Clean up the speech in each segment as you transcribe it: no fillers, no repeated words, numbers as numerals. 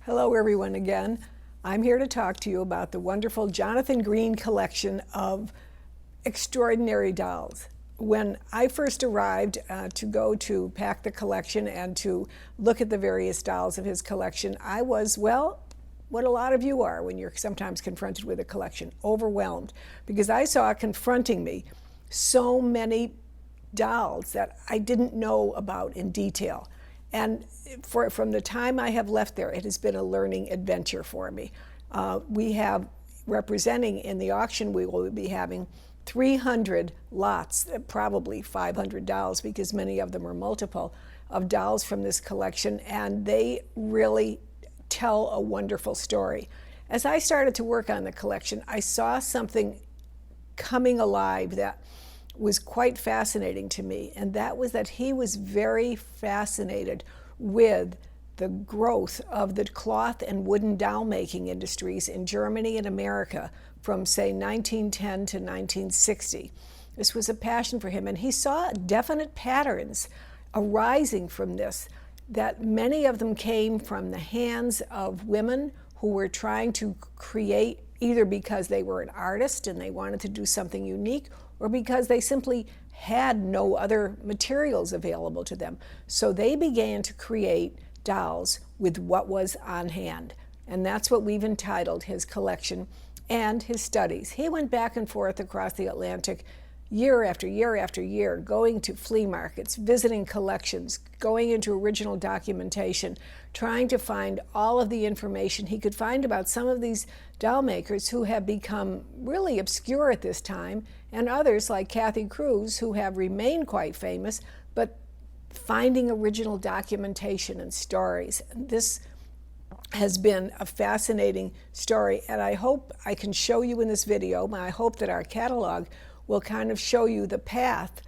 Hello everyone again. I'm here to talk to you about the wonderful Jonathan Green collection of extraordinary dolls. When I first arrived to go to pack the collection and to look at the various dolls of his collection, I was, well, what a lot of you are when you're sometimes confronted with a collection, overwhelmed, because I saw confronting me so many dolls that I didn't know about in detail. And from the time I have left there, it has been a learning adventure for me. We have, representing in the auction, we will be having 300 lots, probably 500 dolls, because many of them are multiple, of dolls from this collection, and they really tell a wonderful story. As I started to work on the collection, I saw something coming alive that was quite fascinating to me, and that was that he was very fascinated with the growth of the cloth and wooden doll making industries in Germany and America from, say, 1910 to 1960. This was a passion for him, and he saw definite patterns arising from this, that many of them came from the hands of women who were trying to create, either because they were an artist and they wanted to do something unique, or because they simply had no other materials available to them. So they began to create dolls with what was on hand. And that's what we've entitled his collection and his studies. He went back and forth across the Atlantic year after year after year, going to flea markets, visiting collections, going into original documentation, trying to find all of the information he could find about some of these doll makers who have become really obscure at this time, and others like Kathy Cruz who have remained quite famous, but finding original documentation and stories. This has been a fascinating story, and I hope I can show you in this video, and I hope that our catalog will kind of show you the path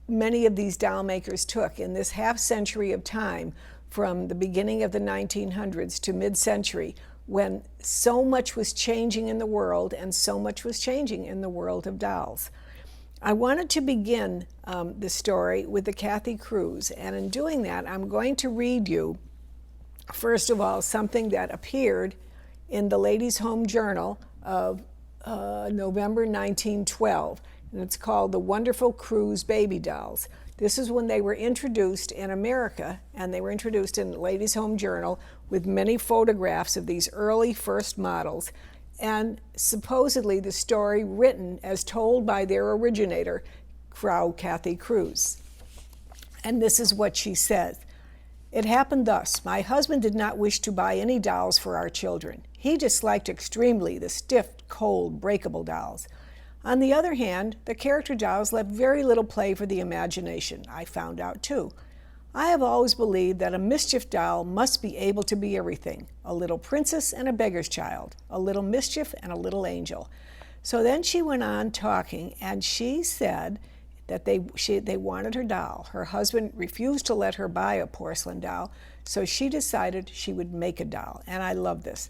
many of these doll makers took in this half century of time, from the beginning of the 1900s to mid-century, when so much was changing in the world and so much was changing in the world of dolls. I wanted to begin the story with the Kathy Cruz, and in doing that, I'm going to read you, first of all, something that appeared in the Ladies' Home Journal of November 1912, and it's called The Wonderful Cruz Baby Dolls. This is when they were introduced in America, and they were introduced in the Ladies' Home Journal with many photographs of these early first models, and supposedly the story written as told by their originator, Frau Kathy Cruz. And this is what she says. It happened thus. My husband did not wish to buy any dolls for our children. He disliked extremely the stiff, cold, breakable dolls. On the other hand, the character dolls left very little play for the imagination, I found out too. I have always believed that a mischief doll must be able to be everything, a little princess and a beggar's child, a little mischief and a little angel. So then she went on talking, and she said that they wanted her doll. Her husband refused to let her buy a porcelain doll, so she decided she would make a doll, and I love this.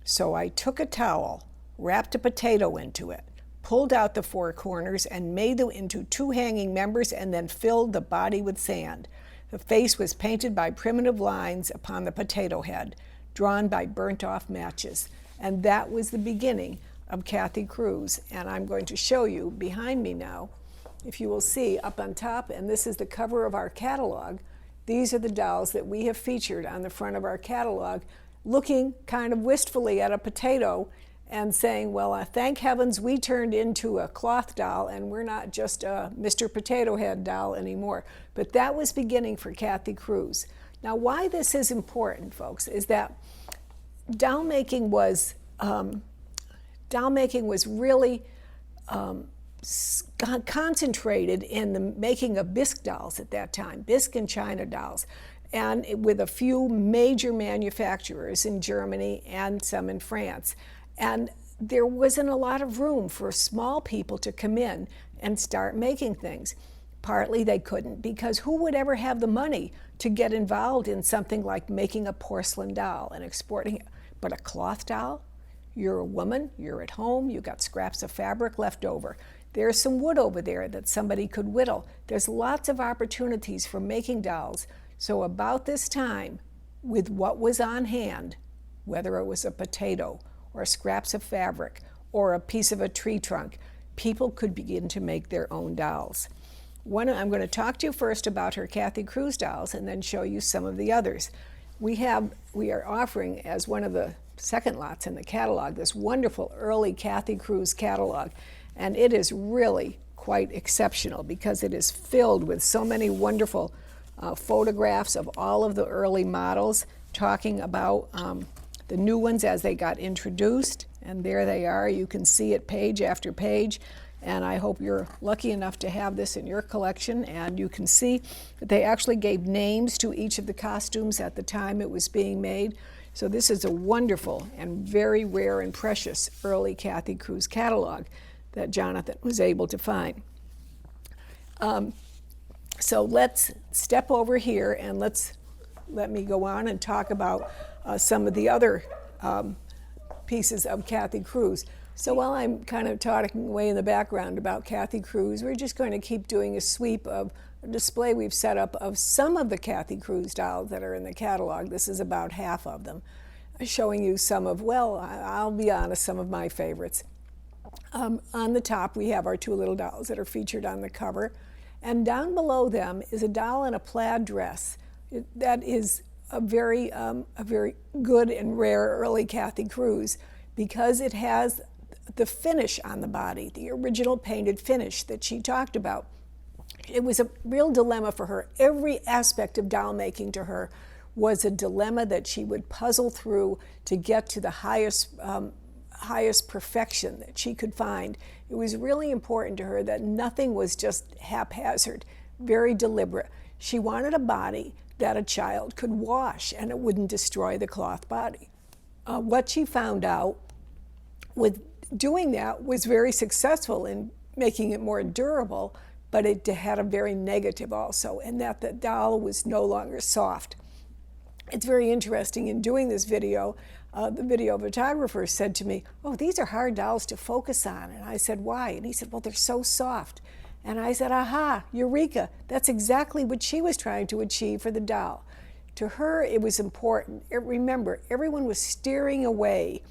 So I took a towel, wrapped a potato into it, pulled out the four corners and made them into two hanging members, and then filled the body with sand. The face was painted by primitive lines upon the potato head, drawn by burnt-off matches. And that was the beginning of Kathy Cruz. And I'm going to show you behind me now, if you will see up on top, and this is the cover of our catalog. These are the dolls that we have featured on the front of our catalog, looking kind of wistfully at a potato and saying, well, thank heavens we turned into a cloth doll and we're not just a Mr. Potato Head doll anymore. But that was beginning for Kathy Cruz. Now, why this is important, folks, is that doll making was really concentrated in the making of bisque dolls at that time, bisque and china dolls, and with a few major manufacturers in Germany and some in France. And there wasn't a lot of room for small people to come in and start making things. Partly they couldn't, because who would ever have the money to get involved in something like making a porcelain doll and exporting it? But a cloth doll? You're a woman, you're at home, you got scraps of fabric left over. There's some wood over there that somebody could whittle. There's lots of opportunities for making dolls. So about this time, with what was on hand, whether it was a potato or scraps of fabric or a piece of a tree trunk, people could begin to make their own dolls. I'm going to talk to you first about her Kathy Cruz dolls and then show you some of the others. We are offering, as one of the second lots in the catalog, this wonderful early Kathy Cruz catalog, and it is really quite exceptional because it is filled with so many wonderful photographs of all of the early models, talking about the new ones as they got introduced, and there they are. You can see it page after page, and I hope you're lucky enough to have this in your collection. And you can see that they actually gave names to each of the costumes at the time it was being made. So this is a wonderful and very rare and precious early Kathy Cruz catalog that Jonathan was able to find. So let's step over here and let me go on and talk about some of the other pieces of Kathy Cruz. So while I'm kind of talking away in the background about Kathy Cruz, we're just going to keep doing a sweep of a display we've set up of some of the Kathy Cruz dolls that are in the catalog. This is about half of them, showing you some of, well, I'll be honest, some of my favorites. On the top, we have our two little dolls that are featured on the cover. And down below them is a doll in a plaid dress. That is a very good and rare early Kathy Cruz because it has the finish on the body, the original painted finish that she talked about. It was a real dilemma for her. Every aspect of doll making to her was a dilemma that she would puzzle through to get to the highest perfection that she could find. It was really important to her that nothing was just haphazard, very deliberate. She wanted a body that a child could wash and it wouldn't destroy the cloth body. What she found out with doing that was very successful in making it more durable, but it had a very negative also, and that the doll was no longer soft. It's very interesting in doing this video. The video photographer said to me, "Oh, these are hard dolls to focus on." And I said, "Why?" And he said, "Well, they're so soft." And I said, "Aha, eureka." That's exactly what she was trying to achieve for the doll. To her, it was important. Remember, everyone was steering away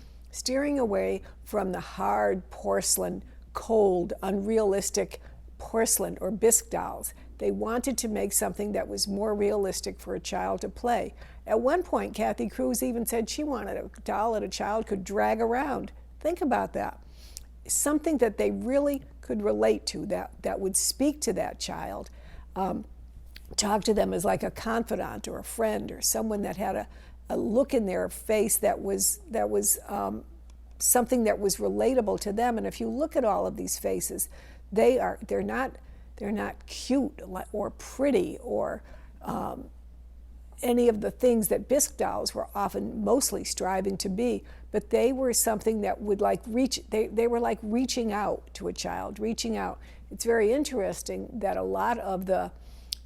from the hard porcelain, cold, unrealistic porcelain or bisque dolls. They wanted to make something that was more realistic for a child to play. At one point, Kathy Cruz even said she wanted a doll that a child could drag around. Think about that. Something that they really could relate to, that would speak to that child, talk to them as like a confidant or a friend or someone that had a look in their face that was something that was relatable to them. And if you look at all of these faces, they're not cute or pretty or any of the things that bisque dolls were often mostly striving to be, but they were something that would like reach, they were like reaching out to a child, reaching out. It's very interesting that a lot of the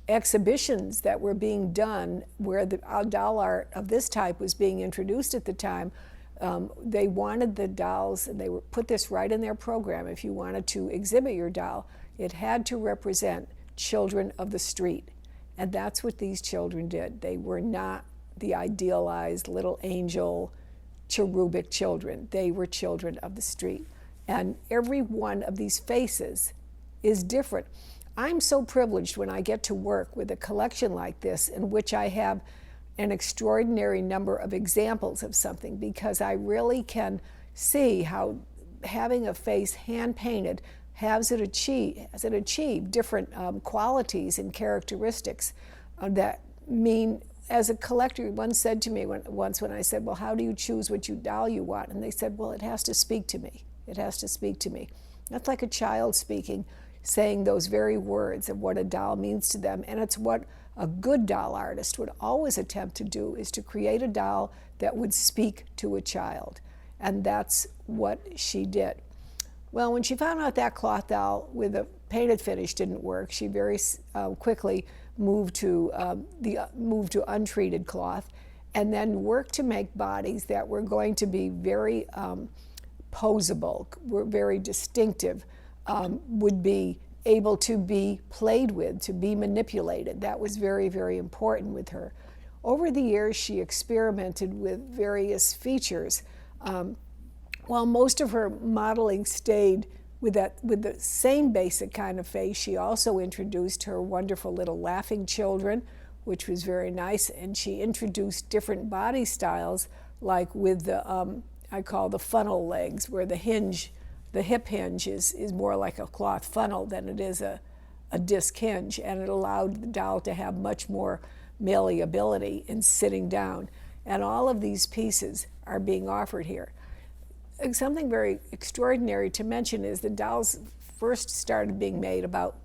exhibitions that were being done where the doll art of this type was being introduced at the time, they wanted the dolls, and they put this right in their program. If you wanted to exhibit your doll, it had to represent children of the street. And that's what these children did. They were not the idealized little angel, cherubic children. They were children of the street. And every one of these faces is different. I'm so privileged when I get to work with a collection like this in which I have an extraordinary number of examples of something, because I really can see how having a face hand-painted has it achieved different qualities and characteristics that mean, as a collector, one said to me once when I said, "Well, how do you choose which doll you want?" And they said, "Well, it has to speak to me. It has to speak to me." That's like a child speaking, saying those very words of what a doll means to them. And it's what a good doll artist would always attempt to do, is to create a doll that would speak to a child. And that's what she did. Well, when she found out that cloth doll with a painted finish didn't work, she very quickly moved to untreated cloth, and then worked to make bodies that were going to be very posable, were very distinctive, would be able to be played with, to be manipulated. That was very, very important with her. Over the years, she experimented with various features. While most of her modeling stayed with the same basic kind of face, she also introduced her wonderful little laughing children, which was very nice, and she introduced different body styles, like with the I call the funnel legs, where the hip hinge is more like a cloth funnel than it is a disc hinge, and it allowed the doll to have much more malleability in sitting down. And all of these pieces are being offered here. Something very extraordinary to mention is the dolls first started being made about,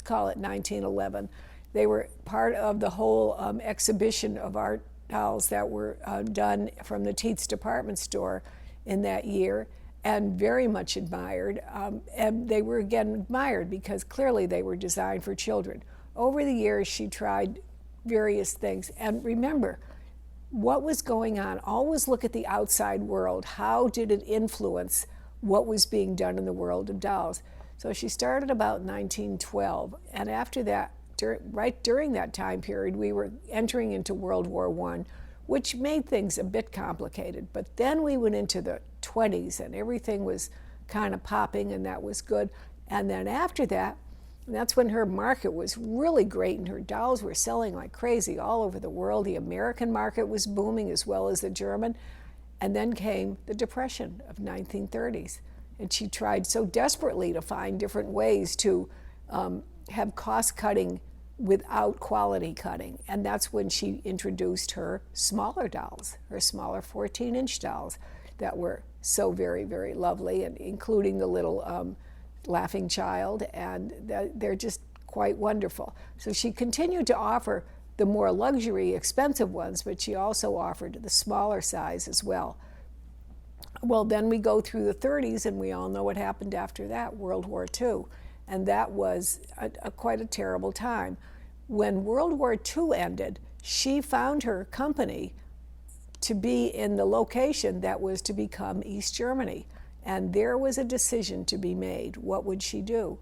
call it 1911. They were part of the whole exhibition of art dolls that were done from the Teats department store in that year, and very much admired. And they were again admired because clearly they were designed for children. Over the years, she tried various things. And remember, what was going on? Always look at the outside world. How did it influence what was being done in the world of dolls? So she started about 1912, and after that, right during that time period, we were entering into World War I, which made things a bit complicated. But then we went into the 20s, and everything was kind of popping, and that was good. And then after that, that's when her market was really great, and her dolls were selling like crazy all over the world. The American market was booming as well as the German. And then came the Depression of 1930s. And she tried so desperately to find different ways to have cost cutting without quality cutting. And that's when she introduced her smaller dolls, her smaller 14-inch dolls that were so very, very lovely, and including the little laughing child, and they're just quite wonderful. So she continued to offer the more luxury, expensive ones, but she also offered the smaller size as well. Well, then we go through the 30s, and we all know what happened after that, World War II. And that was quite a terrible time. When World War II ended, she found her company to be in the location that was to become East Germany. And there was a decision to be made. What would she do?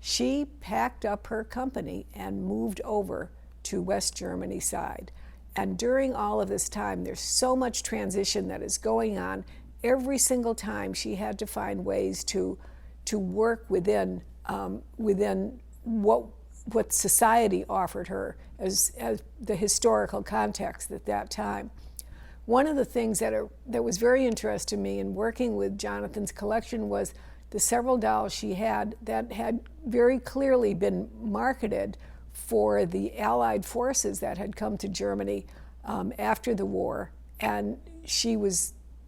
She packed up her company and moved over to West Germany side. And during all of this time, there's so much transition that is going on. Every single time she had to find ways to work within what society offered her as the historical context at that time. One of the things that was very interesting to me in working with Jonathan's collection was the several dolls she had that had very clearly been marketed for the Allied forces that had come to Germany after the war, and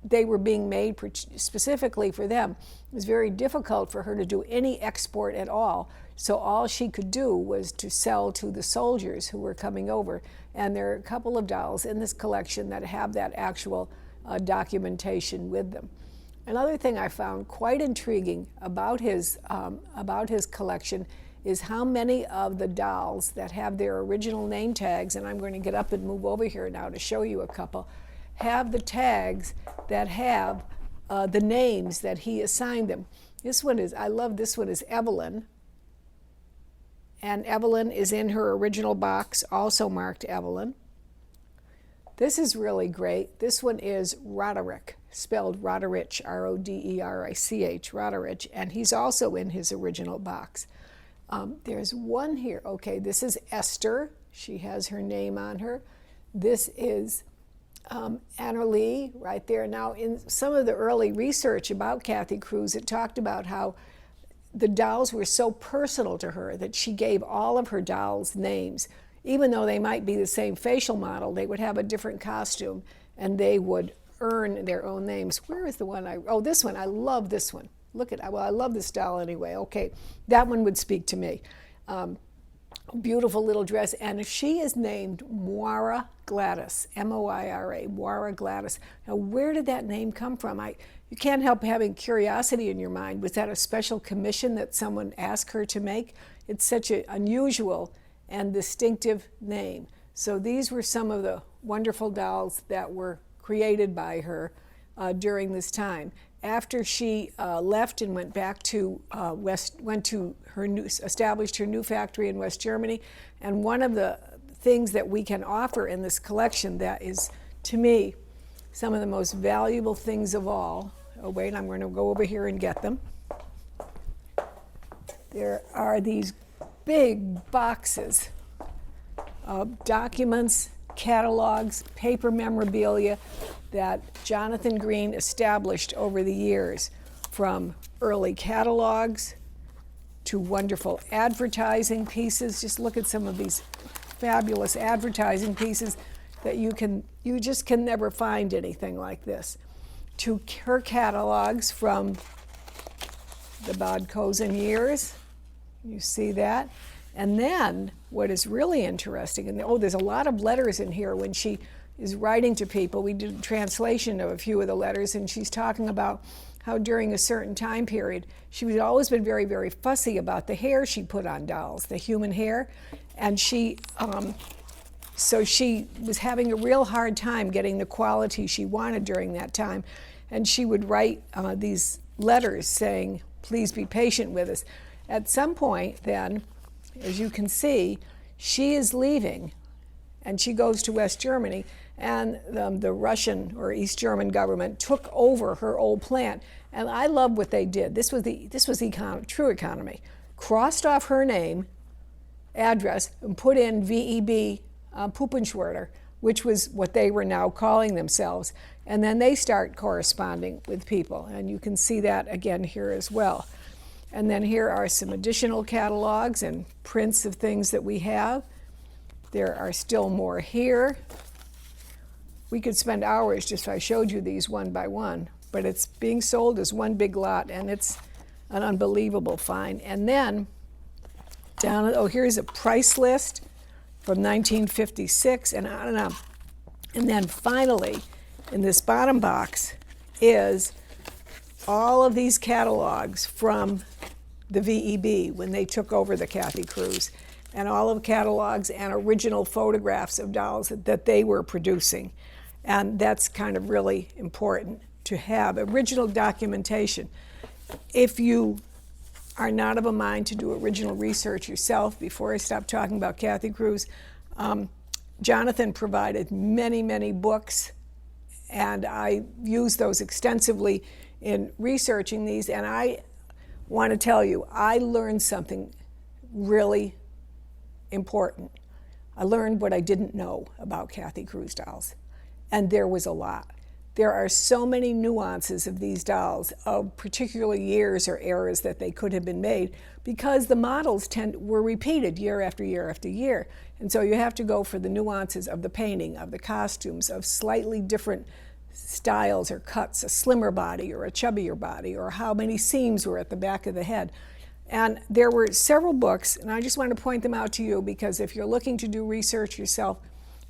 they were being made specifically for them. It was very difficult for her to do any export at all, so all she could do was to sell to the soldiers who were coming over. And there are a couple of dolls in this collection that have that actual documentation with them. Another thing I found quite intriguing about his collection is how many of the dolls that have their original name tags, and I'm going to get up and move over here now to show you a couple, have the tags that have the names that he assigned them. I love this one is Evelyn. And Evelyn is in her original box, also marked Evelyn. This is really great. This one is Roderick, spelled Roderich, R-O-D-E-R-I-C-H, Roderich, and he's also in his original box. There's one here. Okay, this is Esther. She has her name on her. This is Annerly right there. Now, in some of the early research about Kathy Cruz, it talked about how the dolls were so personal to her that she gave all of her dolls names. Even though they might be the same facial model, they would have a different costume, and they would earn their own names. Where is the one this one. I love this one. Look at, I love this doll anyway. Okay, that one would speak to me. Beautiful little dress, and she is named Moira Gladys, M-O-I-R-A, Moira Gladys. Now, where did that name come from? You can't help having curiosity in your mind. Was that a special commission that someone asked her to make? It's such an unusual and distinctive name. So these were some of the wonderful dolls that were created by her during this time. After she left and went back to established her new factory in West Germany, and one of the things that we can offer in this collection that is, to me, some of the most valuable things of all. Oh, wait, I'm going to go over here and get them. There are these big boxes of documents, catalogs, paper memorabilia that Jonathan Green established over the years, from early catalogs to wonderful advertising pieces. Just look at some of these fabulous advertising pieces that you just can never find anything like this. To her catalogs from the Bodcosen years. You see that? And then what is really interesting, and there's a lot of letters in here when she is writing to people. We did a translation of a few of the letters, and she's talking about how during a certain time period, she had always been very, very fussy about the hair she put on dolls, the human hair. And so she was having a real hard time getting the quality she wanted during that time. And she would write these letters saying, please be patient with us. At some point then, as you can see, she is leaving and she goes to West Germany, and the Russian or East German government took over her old plant. And I love what they did. This was true economy. Crossed off her name, address, and put in VEB Puppenschwerter, which was what they were now calling themselves. And then they start corresponding with people. And you can see that again here as well. And then here are some additional catalogs and prints of things that we have. There are still more here. We could spend hours just if I showed you these one by one, but it's being sold as one big lot, and it's an unbelievable find. And then here's a price list from 1956 and on and on. And then finally, in this bottom box is all of these catalogs from the VEB when they took over the Kathy Cruise, and all of catalogs and original photographs of dolls that they were producing. And that's kind of really important to have original documentation. If you are not of a mind to do original research yourself, before I stop talking about Kathy Cruise, Jonathan provided many, many books, and I used those extensively in researching these. And I want to tell you, I learned something really important. I learned what I didn't know about Kathy Cruise dolls, and there was a lot. There are so many nuances of these dolls, of particular years or eras that they could have been made, because the models were repeated year after year after year. And so you have to go for the nuances of the painting, of the costumes, of slightly different styles or cuts, a slimmer body or a chubbier body, or how many seams were at the back of the head. And there were several books, and I just want to point them out to you because if you're looking to do research yourself,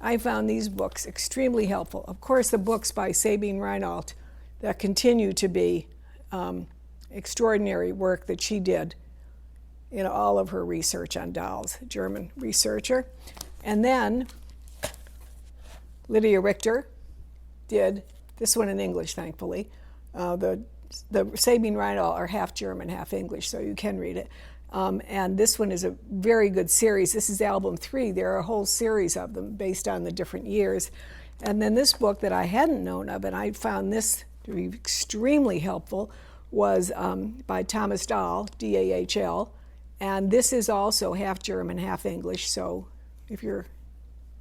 I found these books extremely helpful. Of course, the books by Sabine Reinhold that continue to be extraordinary work that she did in all of her research on dolls, German researcher. And then Lydia Richter did this one in English, thankfully. The Sabine Reinhold are half German, half English, so you can read it. And this one is a very good series. This is album 3. There are a whole series of them based on the different years. And then this book that I hadn't known of, and I found this to be extremely helpful, was by Thomas Dahl, D-A-H-L. And this is also half German, half English. So if you're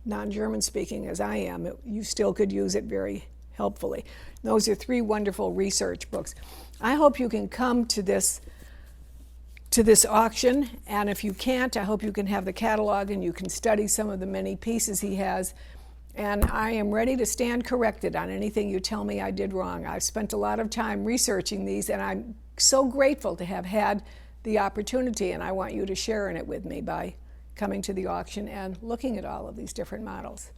non-German speaking as I am, you still could use it very helpfully. Those are 3 wonderful research books. I hope you can come to this auction, and if you can't, I hope you can have the catalog and you can study some of the many pieces he has. And I am ready to stand corrected on anything you tell me I did wrong. I've spent a lot of time researching these, and I'm so grateful to have had the opportunity, and I want you to share in it with me by coming to the auction and looking at all of these different models.